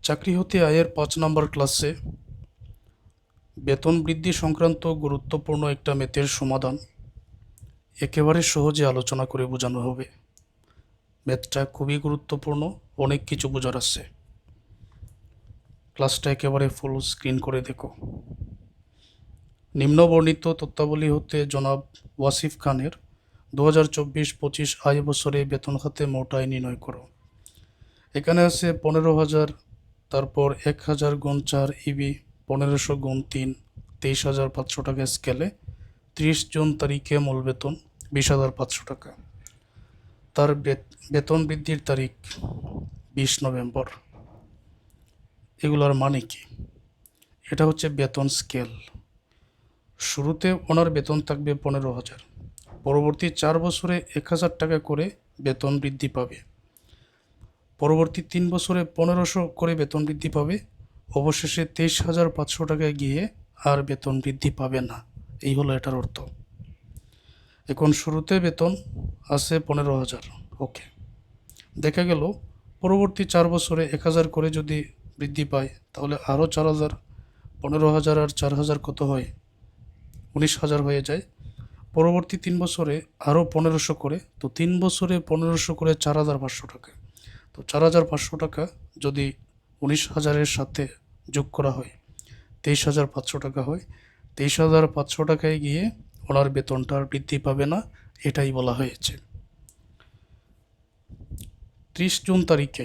চাকরি হতে আয়ের ৫ নম্বর ক্লাসে বেতন বৃদ্ধি সংক্রান্ত গুরুত্বপূর্ণ একটা ম্যাথের সমাধান একেবারে সহজে আলোচনা করে বোঝানো হবে। ম্যাথটা খুবই গুরুত্বপূর্ণ, অনেক কিছু বোঝার আছে। ক্লাসটা একেবারে ফুল স্ক্রিন করে দেখো। নিম্নবর্ণিত তথ্যাবলী হতে জনাব ওয়াসিফ খানের 2024-25 আয় বছরে বেতন খাতে মোট আয় নির্ণয় করো। এখানে আছে 15,000, তারপর 1,000 গুণ 4 ইবি, 1500 গুণ 3, 23,500 টাকা স্কেলে 30 জুন তারিখে মূল বেতন 20,500 টাকা। তার বেতন বৃদ্ধির তারিখ 20 নভেম্বর। এগুলোর মানে কি? এটা হচ্ছে বেতন স্কেল। শুরুতে ওনার বেতন থাকবে 15,000, পরবর্তী 4 বছরে 1,000 টাকা করে বেতন বৃদ্ধি পাবে, পরবর্তী 3 বছরে 1500 করে বেতন বৃদ্ধি পাবে, অবশেষে 23,500 টাকায় গিয়ে আর বেতন বৃদ্ধি পাবে না। এই হলো এটার অর্থ। এখন শুরুতে বেতন আছে 15,000, ওকে। দেখা গেল পরবর্তী 4 বছরে 1,000 করে যদি বৃদ্ধি পায়, তাহলে আরও 4,000, 15,000 আর 4,000 কত হয়? 19,000 হয়ে যায়। পরবর্তী 3 বছরে আরও 1500 করে, তো 3 বছরে 1500 করে 4,500 টাকা। তো 4,500 টাকা যদি 19,000-এর সাথে যোগ করা হয় 23,500 টাকা হয়। 23,500 টাকায় গিয়ে ওনার বেতনটা আর বৃদ্ধি পাবে না, এটাই বলা হয়েছে। 30 জুন তারিখে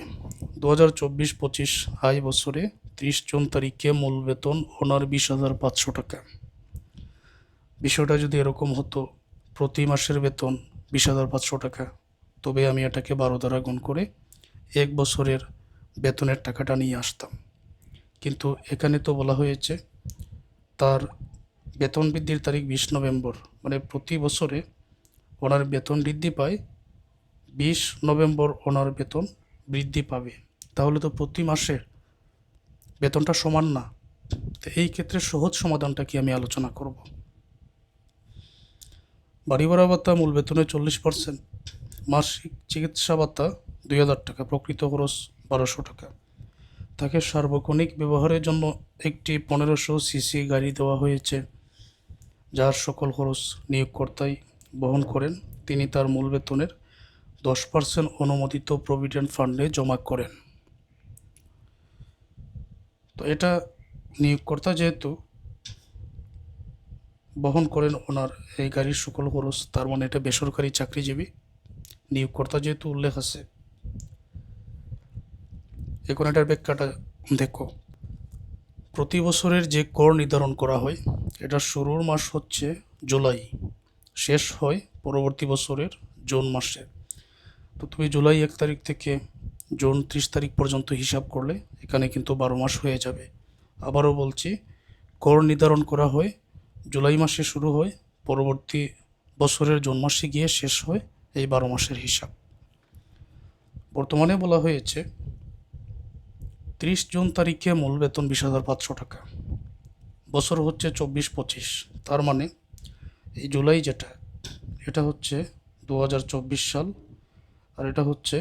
2024-25 আয় বছরে 30 জুন তারিখে মূল বেতন ওনার 20,500 টাকা। বিষয়টা যদি এরকম হতো প্রতি মাসের বেতন 20,500 টাকা, তবে আমি এটাকে 12 দ্বারা গুণ করে 1 বছরের বেতনের টাকাটা নিয়ে আসতাম। কিন্তু এখানে তো বলা হয়েছে তার বেতন বৃদ্ধির তারিখ 20 নভেম্বর, মানে প্রতি বছরে ওনার বেতন বৃদ্ধি পায় 20 নভেম্বর ওনার বেতন বৃদ্ধি পাবে। তাহলে তো প্রতি মাসে বেতনটা সমান না। তো এই ক্ষেত্রে সহজ সমাধানটা কি আমি আলোচনা করব। বাড়ি ভাড়া ভাতা মূল বেতনের 40%, মাসিক চিকিৎসা ভাতা 2,000 টাকা, প্রকৃত খরচ 1,200 টাকা। তাকে সার্বক্ষণিক ব্যবহারের জন্য একটি 1500 সিসি গাড়ি দেওয়া হয়েছে, যার সকল খরচ নিয়োগকর্তাই বহন করেন। তিনি তার মূল বেতনের 10% অনুমোদিত প্রভিডেন্ট ফান্ডে জমা করেন। তো এটা নিয়োগকর্তা যেহেতু বহন করেন ওনার এই গাড়ির সকল খরচ, তার মানে এটা বেসরকারি চাকরিজীবী। নিয়োগকর্তা যেহেতু উল্লেখ আছে, এখন এটার ব্যাখ্যাটা দেখো। প্রতি বছরের যে কর নির্ধারণ করা হয়, এটা শুরুর মাস হচ্ছে জুলাই, শেষ হয় পরবর্তী বছরের জুন মাসে। তো তুমি জুলাই 1 তারিখ থেকে জুন 30 তারিখ পর্যন্ত হিসাব করলে এখানে কিন্তু 12 মাস হয়ে যাবে। আবারও বলছি, কর নির্ধারণ করা হয় জুলাই মাসে শুরু হয়, পরবর্তী বছরের জুন মাসে গিয়ে শেষ হয় এই 12 মাসের হিসাব। বর্তমানে বলা হয়েছে 30 জুন তারিখে মূল বেতন 20,500 টাকা, বছর হচ্ছে 24-25। তার মানে এই জুলাই যেটা, এটা হচ্ছে 2024 সাল, আর এটা হচ্ছে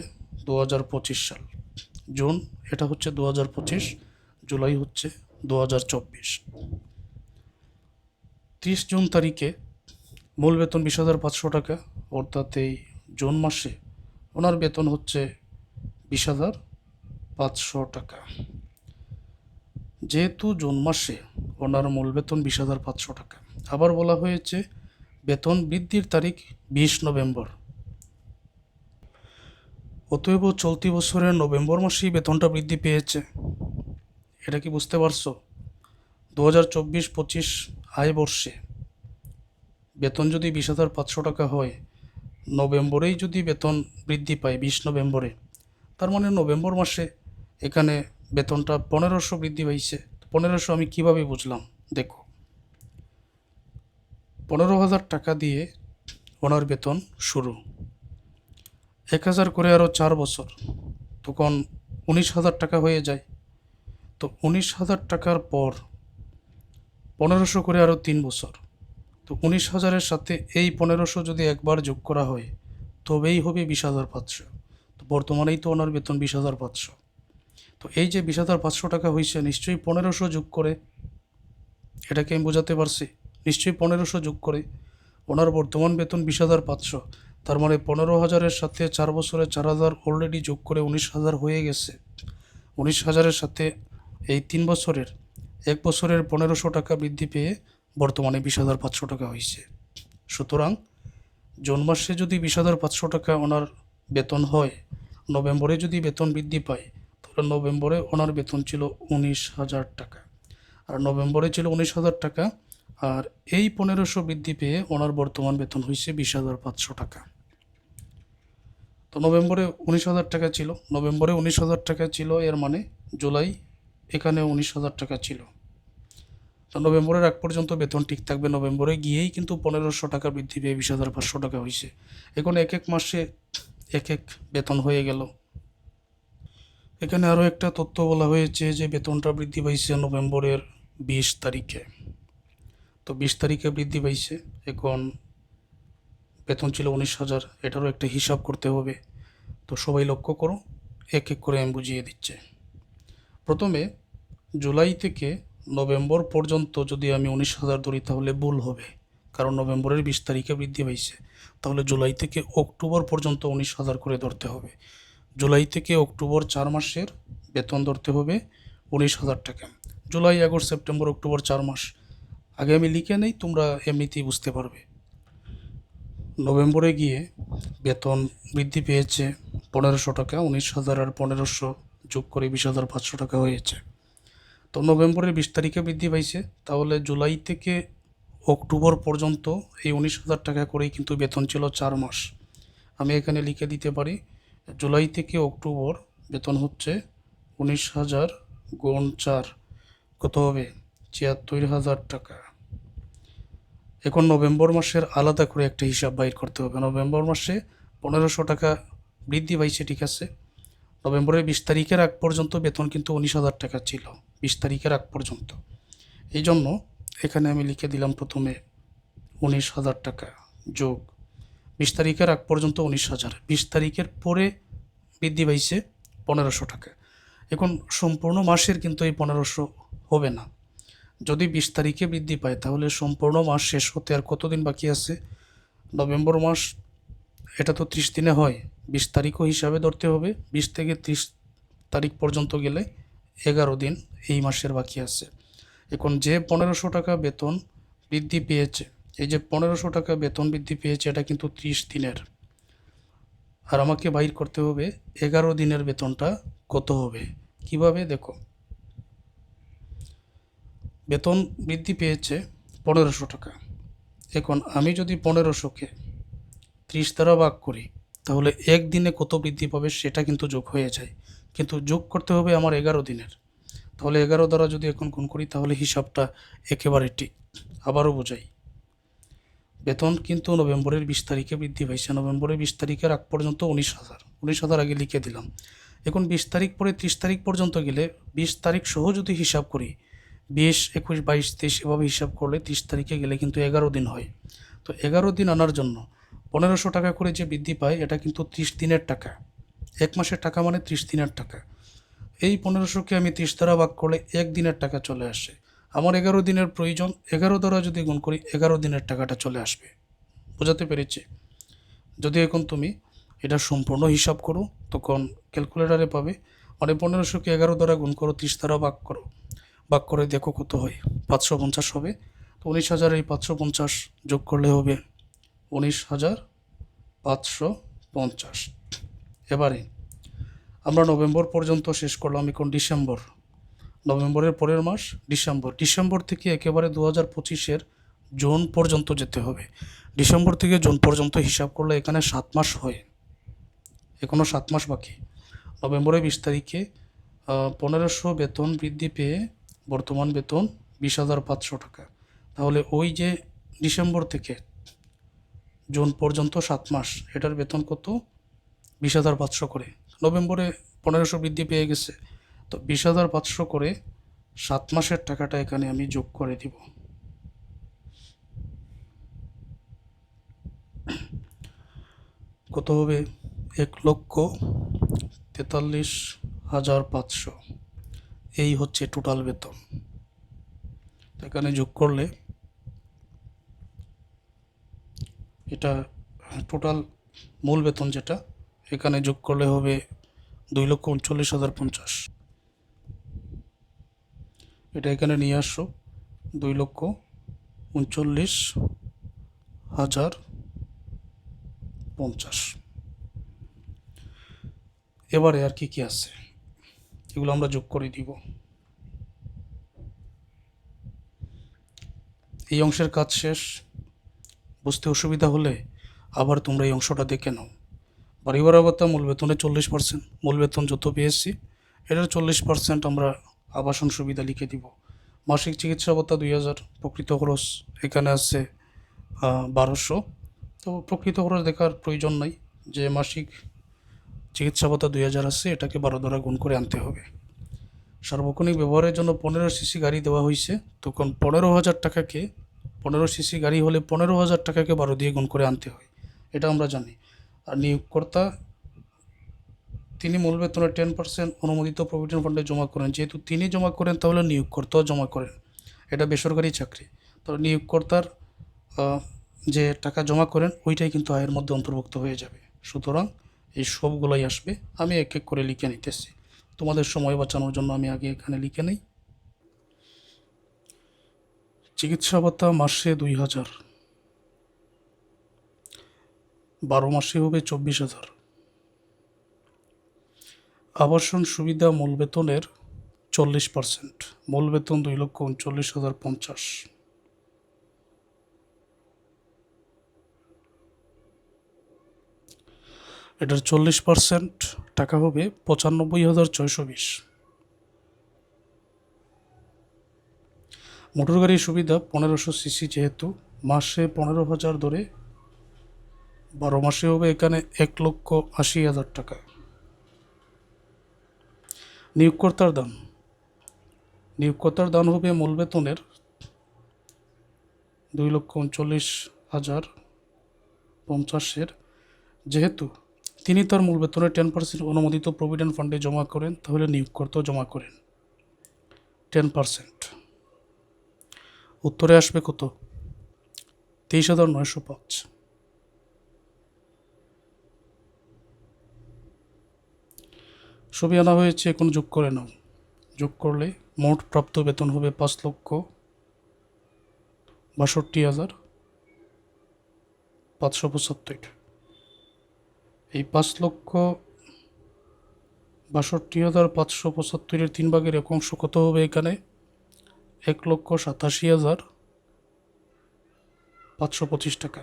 2025 সাল। জুন এটা হচ্ছে 2025, জুলাই হচ্ছে 2024। 30 জুন তারিখে মূল বেতন 20,500 টাকা, অর্থাৎ এই জুন মাসে ওনার বেতন হচ্ছে 20,500 টাকা। যেহেতু জুন মাসে ওনার মূল বেতন 20,500 টাকা, আবার বলা হয়েছে বেতন বৃদ্ধির তারিখ 20 নভেম্বর। অতএব চলতি বছরের নভেম্বর মাসেই বেতনটা বৃদ্ধি পেয়েছে। এটা কি বুঝতে পারছো? 2024-25 আয় বর্ষে বেতন যদি 20,500 টাকা হয়, নভেম্বরেই যদি বেতন বৃদ্ধি পায় 20 নভেম্বরে, তার মানে নভেম্বর মাসে এখানে বেতনটা 1500 বৃদ্ধি পাইছে। 1500 আমি কিভাবে বুঝলাম দেখো। 15,000 টাকা দিয়ে ওনার বেতন শুরু, 1,000 করে আরও 4 বছর, তখন 19,000 টাকা হয়ে যায়। তো 19,000 টাকার পর 1500 করে আরও 3 বছর, তো 19,000-এর সাথে এই 1500 যদি একবার যোগ করা হয় তবেই হবে 20,500। তো বর্তমানেই তো ওনার বেতন 20,500। তো তো এই যে 20,500 টাকা হয়েছে, নিশ্চয়ই 1500 যোগ করে, এটাকে আমি বোঝাতে পারছি, নিশ্চয়ই 1500 যোগ করে ওনার বর্তমান বেতন 20,500, তার মানে 15,000-এর সাথে 4 বছরে 4,000 অলরেডি যোগ করে 19,000 হয়ে গেছে। 19,000-এর সাথে এই 3 বছরের 1 বছরের 1500 টাকা বৃদ্ধি পেয়ে বর্তমানে 20,500 টাকা হয়েছে। সুতরাং জুন মাসে যদি 20,500 টাকা ওনার বেতন হয়, নভেম্বরে যদি বেতন বৃদ্ধি পায়, তাহলে নভেম্বরে ওনার বেতন ছিল 19,000 টাকা, আর নভেম্বরে ছিল 19,000 টাকা, আর এই 1500 বৃদ্ধি পেয়ে ওনার বর্তমান বেতন হয়েছে 20,500 টাকা। তো নভেম্বরে 19,000 টাকা ছিল, নভেম্বরে 19,000 টাকা ছিল, এর মানে জুলাই এখানে 19,000 টাকা ছিল। তো নভেম্বরের আগ পর্যন্ত বেতন ঠিক থাকবে, নভেম্বরে গিয়েই কিন্তু 1500 টাকা বৃদ্ধি পেয়ে 20,500 টাকা হয়েছে। এখন এক এক মাসে এক এক বেতন হয়ে গেল। এখানে আরও একটা তথ্য বলা হয়েছে যে বেতনটা বৃদ্ধি পাইছে নভেম্বরের 20 তারিখে। তো 20 তারিখে বৃদ্ধি পাইছে, এখন বেতন ছিল 19,000, এটারও একটা হিসাব করতে হবে। তো সবাই লক্ষ্য করো, এক এক করে আমি বুঝিয়ে দিচ্ছি। প্রথমে জুলাই থেকে নভেম্বর পর্যন্ত যদি আমি 19,000 ধরি তাহলে ভুল হবে, কারণ নভেম্বরের 20 তারিখে বৃদ্ধি পাইছে, তাহলে জুলাই থেকে অক্টোবর পর্যন্ত 19,000 করে ধরতে হবে। জুলাই থেকে অক্টোবর 4 মাসের বেতন ধরতে হবে 19,000 টাকা। জুলাই, আগস্ট, সেপ্টেম্বর, অক্টোবর 4 মাস। আগে আমি লিখে নেই, তোমরা এমনিতেই বুঝতে পারবে। নভেম্বরে গিয়ে বেতন বৃদ্ধি পেয়েছে 1500 টাকা, 19,000 আর 1500 যোগ করে 20,500 টাকা হয়েছে। তো নভেম্বরের 20 তারিখে বৃদ্ধি পাইছে, তাহলে জুলাই থেকে অক্টোবর পর্যন্ত এই 19,000 টাকা করেই কিন্তু বেতন ছিল 4 মাস। আমি এখানে লিখে দিতে পারি, জুলাই থেকে অক্টোবর বেতন হচ্ছে 19,000 গুণ 4, কত হবে? 73,000 টাকা। এখন নভেম্বর মাসের আলাদা করে একটা হিসাব বাইর করতে হবে। নভেম্বর মাসে 1500 টাকা বৃদ্ধি পাইছে, ঠিক আছে। নভেম্বরের 20 তারিখের আগ পর্যন্ত বেতন কিন্তু 19,000 টাকা ছিল, 20 তারিখের আগ পর্যন্ত। এই জন্য এখানে আমি লিখে দিলাম প্রথমে 19,000 টাকা যোগ 20 তারিখের আগ পর্যন্ত 19,000, 20 তারিখের পরে বৃদ্ধি পাইছে 1500 টাকা। এখন সম্পূর্ণ মাসের কিন্তু এই 1500 হবে না। যদি 20 তারিখে বৃদ্ধি পায় তাহলে সম্পূর্ণ মাস শেষ হতে আর কতদিন বাকি আছে? নভেম্বর মাস, এটা তো 30 দিনে হয়, 20 তারিখও হিসাবে ধরতে হবে। 20 থেকে 30 তারিখ পর্যন্ত গেলে 11 দিন এই মাসের বাকি আছে। এখন যে 1500 টাকা বেতন বৃদ্ধি পেয়েছে, এই যে 1500 টাকা বেতন বৃদ্ধি পেয়েছে, এটা কিন্তু 30 দিনের, আর আমাকে বাইর করতে হবে 11 দিনের বেতনটা কত হবে। কিভাবে? দেখো, বেতন বৃদ্ধি পেয়েছে 1500 টাকা। এখন আমি যদি 1500-কে 30 দ্বারা ভাগ করি, তাহলে একদিনে কত বৃদ্ধি পাবে সেটা কিন্তু যোগ হয়ে যায়, কিন্তু যোগ করতে হবে আমার 11 দিনের। তাহলে 11 দ্বারা যদি এখন গুণ করি তাহলে হিসাবটা একেবারে ঠিক। আবারও বোঝাই, বেতন কিন্তু নভেম্বরের 20 তারিখে বৃদ্ধি পাইছে, নভেম্বরের 20 তারিখের আগ পর্যন্ত 19,000 আগে লিখে দিলাম। এখন 20 তারিখ পরে 30 তারিখ পর্যন্ত গেলে 20 তারিখ সহ যদি হিসাব করি, 20, 21, 22, 23 এভাবে হিসাব করলে 30 তারিখে গেলে কিন্তু 11 দিন হয়। তো 11 দিন আনার জন্য 1500 টাকা করে যে বৃদ্ধি পায়, এটা কিন্তু 30 দিনের টাকা। এক মাসের টাকা মানে 30 দিনের টাকা। এই 1500-কে আমি 30 দ্বারা ভাগ করলে এক দিনের টাকা চলে আসে। আমার 11 দিনের প্রয়োজন, 11 দ্বারা যদি গুণ করি 11 দিনের টাকাটা চলে আসবে। বোঝাতে পেরেছি? যদি এখন তুমি এটা সম্পূর্ণ হিসাব করো, তখন ক্যালকুলেটারে পাবে, মানে 1500-কে 11 দ্বারা গুণ করো, 30 দ্বারা ভাগ করো, ভাগ করে দেখো কত হয়, 550 হবে। তো 19,000 এই 550 যোগ করলে হবে 19,550। এবারে আমরা নভেম্বর পর্যন্ত শেষ করলাম, এখন ডিসেম্বর, নভেম্বরের পরের মাস ডিসেম্বর। ডিসেম্বর থেকে একেবারে 2025-এর জুন পর্যন্ত যেতে হবে। ডিসেম্বর থেকে জুন পর্যন্ত হিসাব করলে এখানে 7 মাস হয়, এখনও 7 মাস বাকি। নভেম্বরের 20 তারিখে 1500 বেতন বৃদ্ধি পেয়ে বর্তমান বেতন 20,500 টাকা। তাহলে ওই যে ডিসেম্বর থেকে জুন পর্যন্ত 7 মাস, এটার বেতন কত? 20,500 করে। নভেম্বরে 1500 বৃদ্ধি পেয়ে গেছে, তো 20,500 করে 7 মাসের টাকাটা এখানে আমি যোগ করে দিব। কত হবে? 1,43,500। এই হচ্ছে টোটাল বেতন। এখানে যোগ করলে এটা টোটাল মূল বেতন যেটা, এখানে যোগ করলে হবে 2,39,50। এটা এখানে নিয়ে আসো 2,39,050। এবারে আর কি কি আছে এগুলো আমরা যোগ করে দিব। এই অংশের কাজ শেষ। বুঝতে অসুবিধা হলে আবার তোমরা এই অংশটা দেখে নাও। বাড়ি ভাড়া ভাতা মূল বেতনে 40%, মূল বেতন যত পেয়েছি এটার 40% আমরা আবাসন সুবিধা লিখে দিব। মাসিক চিকিৎসা ভাতা 2,000, প্রকৃত খরচ এখানে আছে 1,200। তো প্রকৃত খরচ দেখার প্রয়োজন নাই, যে মাসিক চিকিৎসা ভাতা 2,000 আছে এটাকে 12 দ্বারা গুণ করে আনতে হবে। সার্বক্ষণিক ব্যবহারের জন্য 15 সিসি গাড়ি দেওয়া হয়েছে, তখন 15,000 টাকাকে 15 সিসি গাড়ি হলে 15,000 টাকাকে 12 দিয়ে গুণ করে আনতে হয়, এটা আমরা জানি। আর নিয়োগকর্তা তিনি মূল বেতনের 10% অনুমোদিত প্রভিডেন্ট ফান্ডে জমা করেন। যেহেতু তিনি জমা করেন তাহলে নিয়োগকর্তাও জমা করেন, এটা বেসরকারি চাকরি। তো নিয়োগকর্তার যে টাকা জমা করেন ওইটাই কিন্তু আয়ের মধ্যে অন্তর্ভুক্ত হয়ে যাবে। সুতরাং এই সবগুলোই আসবে। আমি এক এক করে লিখে নিতেছি, তোমাদের সময় বাঁচানোর জন্য আমি আগে এখানে লিখে নিই। চিকিৎসা ভাতা মাসে 2,000, 12 মাসে হবে 24,000। আবাসন সুবিধা মূল বেতনের 40%, মূল বেতন 2,39,050। এটার 40% টাকা হবে 95,620। মোটর গাড়ির সুবিধা 1500 সিসি, যেহেতু মাসে 15,000 ধরে 12 মাসে হবে এখানে 1,80,000 টাকা। নিয়োগকর্তার দান, নিয়োগকর্তার দান হবে মূল বেতনের 2,39,050, যেহেতু তিনি তার মূল বেতনের 10% অনুমোদিত প্রভিডেন্ট ফান্ডে জমা করেন তাহলে নিয়োগকর্তাও জমা করেন 10%। উত্তরে আসবে কত? 23,905। ছবি আনা হয়েছে, এখন যোগ করে নাও। যোগ করলে মোট প্রাপ্ত বেতন হবে 5,62,575। এই 5,62,575-এর 3 ভাগের 1 অংশ কত হবে? এখানে 1,87,525 টাকা,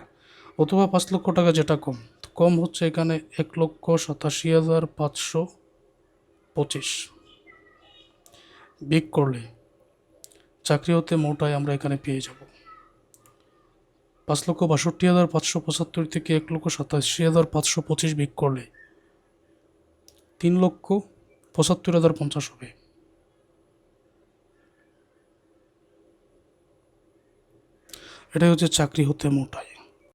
অথবা 5 লক্ষ টাকা, যেটা কম। কম হচ্ছে এখানে 1,87,525। বিয়োগ করলে চাকরি হতে মোট আয় আমরা এখানে পেয়ে যাব 5,62,575 থেকে 1,87,525 বিয়োগ করলে 3,75,050 হবে। এটাই হচ্ছে চাকরি হতে মোট আয়।